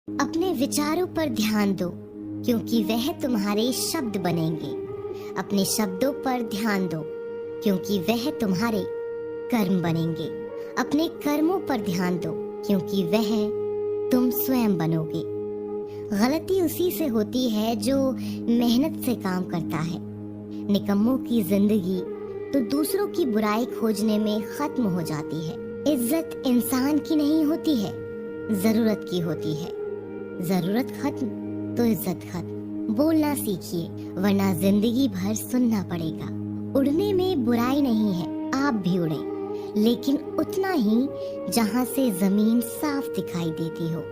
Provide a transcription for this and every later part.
अपने विचारों पर ध्यान दो, क्योंकि वह तुम्हारे शब्द बनेंगे। अपने शब्दों पर ध्यान दो, क्योंकि वह तुम्हारे कर्म बनेंगे। अपने कर्मों पर ध्यान दो, क्योंकि वह तुम स्वयं बनोगे। गलती उसी से होती है जो मेहनत से काम करता है। निकम्मों की जिंदगी तो दूसरों की बुराई खोजने में खत्म हो जाती है। इज्जत इंसान की नहीं होती है, जरूरत की होती है। जरूरत खत्म तो इज्जत खत्म। बोलना सीखिए, वरना जिंदगी भर सुनना पड़ेगा। उड़ने में बुराई नहीं है, आप भी उड़े, लेकिन उतना ही जहां से जमीन साफ दिखाई देती हो।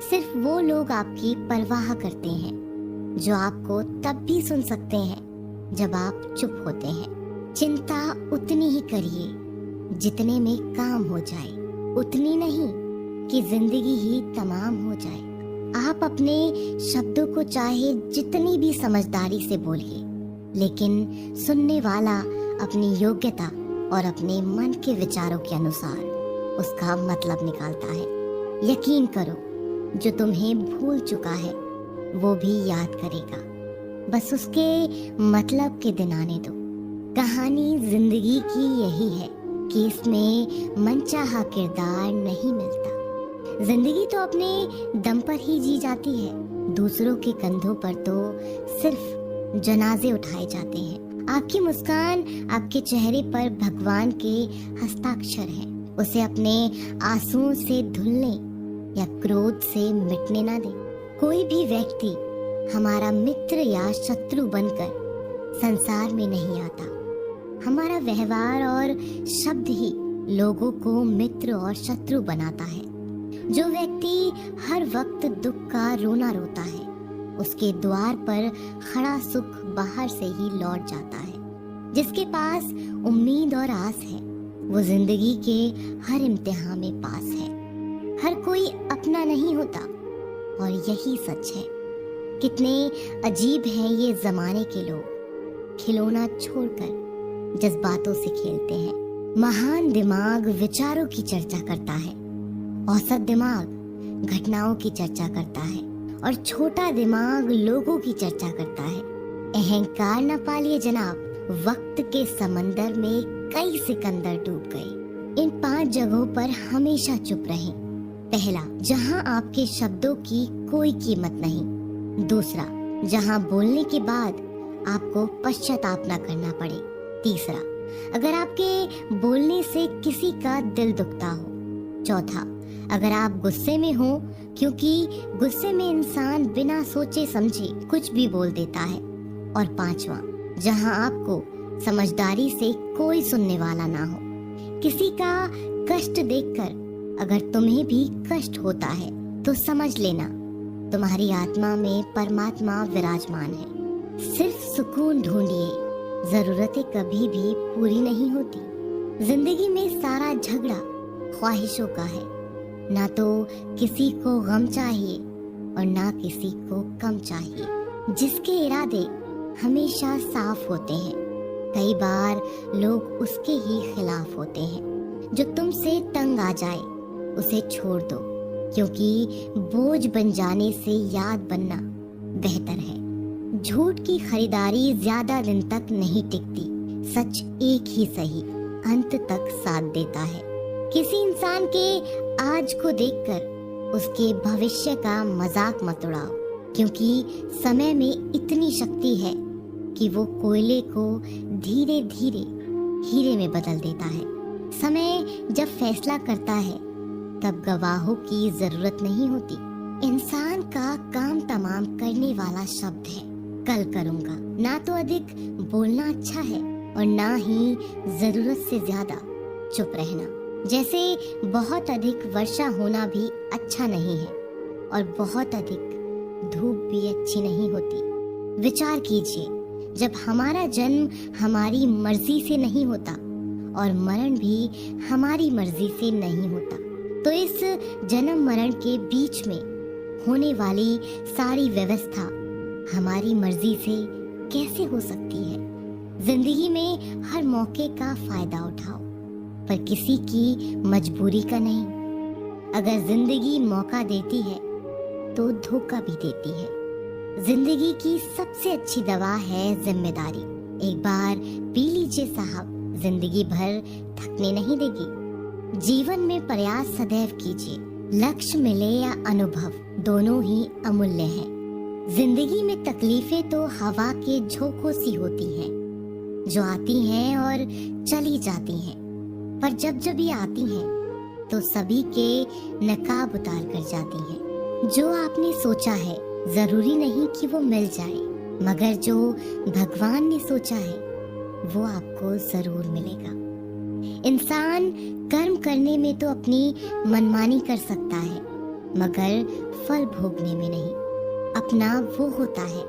सिर्फ वो लोग आपकी परवाह करते हैं जो आपको तब भी सुन सकते हैं जब आप चुप होते हैं। चिंता उतनी ही करिए जितने में काम हो जाए, उतनी नहीं कि जिंदगी ही तमाम हो जाए। आप अपने शब्दों को चाहे जितनी भी समझदारी से बोलिए, लेकिन सुनने वाला अपनी योग्यता और अपने मन के विचारों के अनुसार उसका मतलब निकालता है। यकीन करो, जो तुम्हें भूल चुका है वो भी याद करेगा। बस उसके मतलब के दिन आने दो। कहानी जिंदगी की यही है कि इसमें मनचाहा किरदार नहीं मिलता। जिंदगी तो अपने दम पर ही जी जाती है। दूसरों के कंधों पर तो सिर्फ जनाजे उठाए जाते हैं। आपकी मुस्कान, आपके चेहरे पर भगवान के हस्ताक्षर हैं। उसे अपने आंसुओं से धुलने या क्रोध से मिटने ना दें। कोई भी व्यक्ति हमारा मित्र या शत्रु बनकर संसार में नहीं आता। हमारा व्यवहार और शब्द ही लोगों को मित्र और शत्रु बनाता है। जो व्यक्ति हर वक्त दुख का रोना रोता है, उसके द्वार पर खड़ा सुख बाहर से ही लौट जाता है। जिसके पास उम्मीद और आस है, वो जिंदगी के हर इम्तिहान में पास है। हर कोई अपना नहीं होता, और यही सच है। कितने अजीब हैं ये जमाने के लोग, खिलौना छोड़कर जज्बातों से खेलते हैं। महान दिमाग विचारों की चर्चा करता है, औसत दिमाग घटनाओं की चर्चा करता है, और छोटा दिमाग लोगों की चर्चा करता है। अहंकार न पालिए जनाब, वक्त के समंदर में कई सिकंदर डूब गए। इन 5 जगहों पर हमेशा चुप रहें। पहला, जहां आपके शब्दों की कोई कीमत नहीं। दूसरा, जहां बोलने के बाद आपको पश्चाताप न करना पड़े। तीसरा, अगर आपके बोलने से किसी का दिल दुखता हो। चौथा, अगर आप गुस्से में हो, क्योंकि गुस्से में इंसान बिना सोचे समझे कुछ भी बोल देता है। और पांचवा, जहां आपको समझदारी से कोई सुनने वाला ना हो। किसी का कष्ट देखकर अगर तुम्हें भी कष्ट होता है तो समझ लेना, तुम्हारी आत्मा में परमात्मा विराजमान है। सिर्फ सुकून ढूंढिए, जरूरतें कभी भी पूरी नहीं होती। जिंदगी में सारा झगड़ा ख्वाहिशों का है। ना तो किसी को गम चाहिए और ना किसी को कम चाहिए। जिसके इरादे हमेशा साफ होते हैं, कई बार लोग उसके ही खिलाफ होते हैं। जो तुमसे तंग आ जाए उसे छोड़ दो, क्योंकि बोझ बन जाने से याद बनना बेहतर है। झूठ की खरीदारी ज्यादा दिन तक नहीं टिकती। सच एक ही सही अंत तक साथ देता है। किसी इंसान के आज को देखकर उसके भविष्य का मजाक मत उड़ाओ, क्योंकि समय में इतनी शक्ति है कि वो कोयले को धीरे धीरे हीरे में बदल देता है। समय जब फैसला करता है तब गवाहों की जरूरत नहीं होती। इंसान का काम तमाम करने वाला शब्द है कल करूंगा। ना तो अधिक बोलना अच्छा है और ना ही जरूरत से ज्यादा चुप रहना। जैसे बहुत अधिक वर्षा होना भी अच्छा नहीं है और बहुत अधिक धूप भी अच्छी नहीं होती। विचार कीजिए, जब हमारा जन्म हमारी मर्जी से नहीं होता और मरण भी हमारी मर्जी से नहीं होता, तो इस जन्म मरण के बीच में होने वाली सारी व्यवस्था हमारी मर्जी से कैसे हो सकती है। जिंदगी में हर मौके का फायदा उठाओ, पर किसी की मजबूरी का नहीं। अगर जिंदगी मौका देती है तो धोखा भी देती है। जिंदगी की सबसे अच्छी दवा है जिम्मेदारी। एक बार पी लीजिए साहब, जिंदगी भर थकने नहीं देगी। जीवन में प्रयास सदैव कीजिए, लक्ष्य मिले या अनुभव, दोनों ही अमूल्य हैं। जिंदगी में तकलीफें तो हवा के झोंकों सी होती हैं, जो आती हैं और चली जाती हैं, पर जब जब ये आती हैं तो सभी के नकाब उतार कर जाती हैं। जो आपने सोचा है जरूरी नहीं कि वो मिल जाए, मगर जो भगवान ने सोचा है वो आपको जरूर मिलेगा। इंसान कर्म करने में तो अपनी मनमानी कर सकता है, मगर फल भोगने में नहीं। अपना वो होता है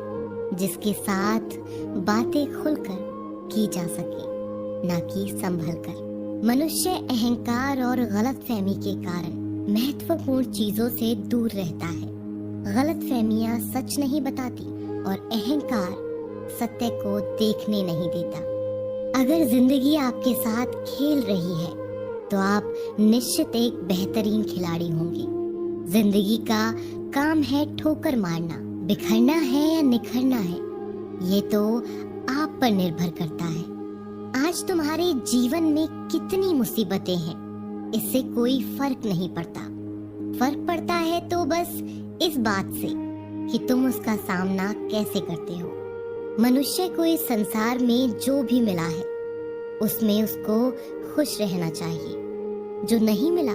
जिसके साथ बातें खुलकर की जा सके, ना कि संभल कर। मनुष्य अहंकार और गलतफहमी के कारण महत्वपूर्ण चीजों से दूर रहता है। गलतफहमियां सच नहीं बताती और अहंकार सत्य को देखने नहीं देता। अगर जिंदगी आपके साथ खेल रही है तो आप निश्चित एक बेहतरीन खिलाड़ी होंगे। जिंदगी का काम है ठोकर मारना, बिखरना है या निखरना है, ये तो आप पर निर्भर करता है। आज तुम्हारे जीवन में कितनी मुसीबतें हैं, इससे कोई फर्क नहीं पड़ता। फर्क पड़ता है तो बस इस बात से कि तुम उसका सामना कैसे करते हो। मनुष्य को इस संसार में जो भी मिला है उसमें उसको खुश रहना चाहिए। जो नहीं मिला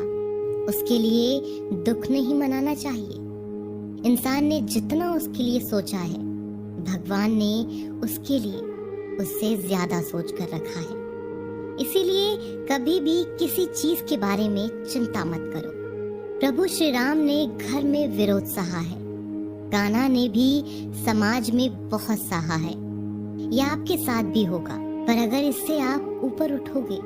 उसके लिए दुख नहीं मनाना चाहिए। इंसान ने जितना उसके लिए सोचा है, भगवान ने उसके लिए उससे ज्यादा सोच कर रखा है। इसीलिए कभी भी किसी चीज के बारे में चिंता मत करो। प्रभु श्री राम ने घर में विरोध सहा है, कान्हा ने भी समाज में बहुत सहा है। यह आपके साथ भी होगा, पर अगर इससे आप ऊपर उठोगे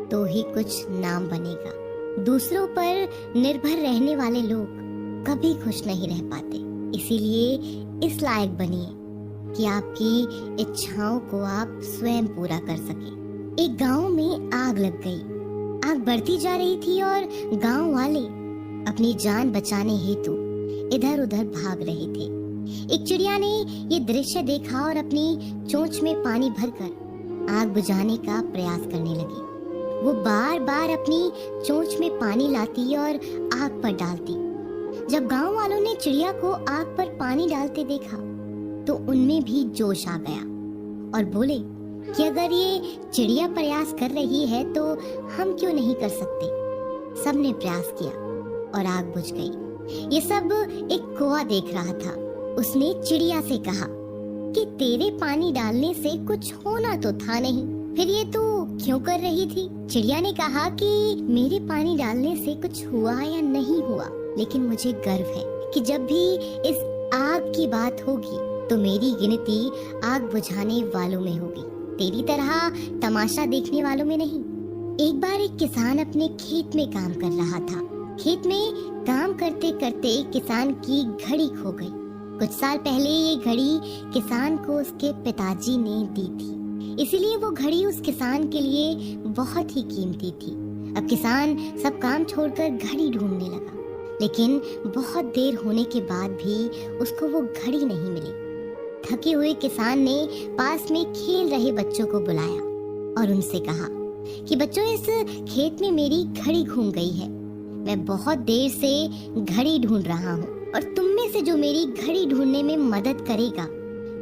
तो ही कुछ नाम बनेगा। दूसरों पर निर्भर रहने वाले लोग कभी खुश नहीं रह पाते। इसीलिए इस लायक बनिए कि आपकी इच्छाओं को आप स्वयं पूरा कर सके। एक गांव में आग लग गई। आग बढ़ती जा रही थी और गांव वाले अपनी जान बचाने हेतु इधर उधर भाग रहे थे। एक चिड़िया ने ये दृश्य देखा और अपनी चोंच में पानी भरकर आग बुझाने का प्रयास करने लगी। वो बार बार अपनी चोंच में पानी लाती और आग पर डालती। जब गांव वालों ने चिड़िया को आग पर पानी डालते देखा तो उनमें भी जोश आ गया और बोले कि अगर ये चिड़िया प्रयास कर रही है तो हम क्यों नहीं कर सकते। सबने प्रयास किया और आग बुझ गई। ये सब एक कौवा देख रहा था। उसने चिड़िया से कहा कि तेरे पानी डालने से कुछ होना तो था नहीं, फिर ये तू क्यों कर रही थी। चिड़िया ने कहा कि मेरे पानी डालने से कुछ हुआ या नहीं हुआ, लेकिन मुझे गर्व है कि जब भी इस आग की बात होगी तो मेरी गिनती आग बुझाने वालों में होगी, तेरी तरह तमाशा देखने वालों में नहीं। एक बार एक किसान अपने खेत में काम कर रहा था। खेत में काम करते करते किसान की घड़ी खो गई। कुछ साल पहले ये घड़ी किसान को उसके पिताजी ने दी थी, इसीलिए वो घड़ी उस किसान के लिए बहुत ही कीमती थी। अब किसान सब काम छोड़कर घड़ी ढूंढने लगा, लेकिन बहुत देर होने के बाद भी उसको वो घड़ी नहीं मिली। थके हुए किसान ने पास में खेल रहे बच्चों को बुलाया और उनसे कहा कि बच्चों, इस खेत में मेरी घड़ी घूम गई है। मैं बहुत देर से घड़ी ढूंढ रहा हूँ और तुम में से जो मेरी घड़ी ढूंढने में मदद करेगा,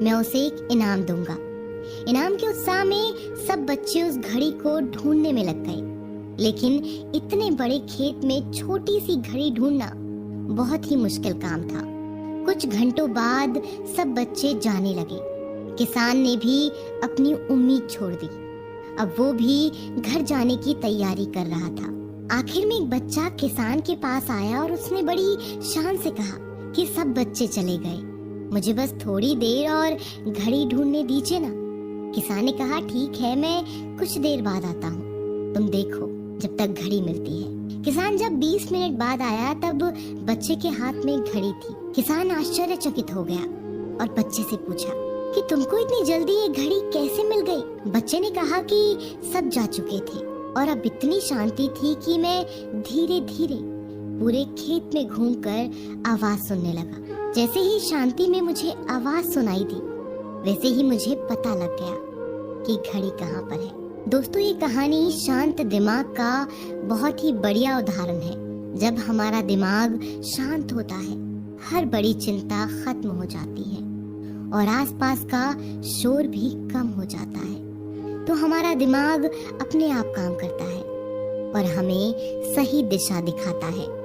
मैं उसे एक इनाम दूंगा। इनाम के उत्साह में सब बच्चे उस घड़ी को ढूंढने में लग गए, लेकिन इतने बड़े खेत में छोटी सी घड़ी ढूंढना बहुत ही मुश्किल काम था। कुछ घंटों बाद सब बच्चे जाने लगे। किसान ने भी अपनी उम्मीद छोड़ दी। अब वो भी घर जाने की तैयारी कर रहा था। आखिर में एक बच्चा किसान के पास आया और उसने बड़ी शान से कहा कि सब बच्चे चले गए, मुझे बस थोड़ी देर और घड़ी ढूंढने दीजिए ना। किसान ने कहा, ठीक है, मैं कुछ देर बाद आता हूँ, तुम देखो जब तक घड़ी मिलती है। किसान जब 20 मिनट बाद आया तब बच्चे के हाथ में घड़ी थी। किसान आश्चर्यचकित हो गया और बच्चे से पूछा कि तुमको इतनी जल्दी ये घड़ी कैसे मिल गई। बच्चे ने कहा कि सब जा चुके थे और अब इतनी शांति थी कि मैं धीरे धीरे पूरे खेत में घूमकर आवाज सुनने लगा। जैसे ही शांति में मुझे आवाज सुनाई दी, वैसे ही मुझे पता लग गया कि घड़ी कहाँ पर है। दोस्तों, ये कहानी शांत दिमाग का बहुत ही बढ़िया उदाहरण है। जब हमारा दिमाग शांत होता है, हर बड़ी चिंता खत्म हो जाती है और आसपास का शोर भी कम हो जाता है। तो हमारा दिमाग अपने आप काम करता है और हमें सही दिशा दिखाता है।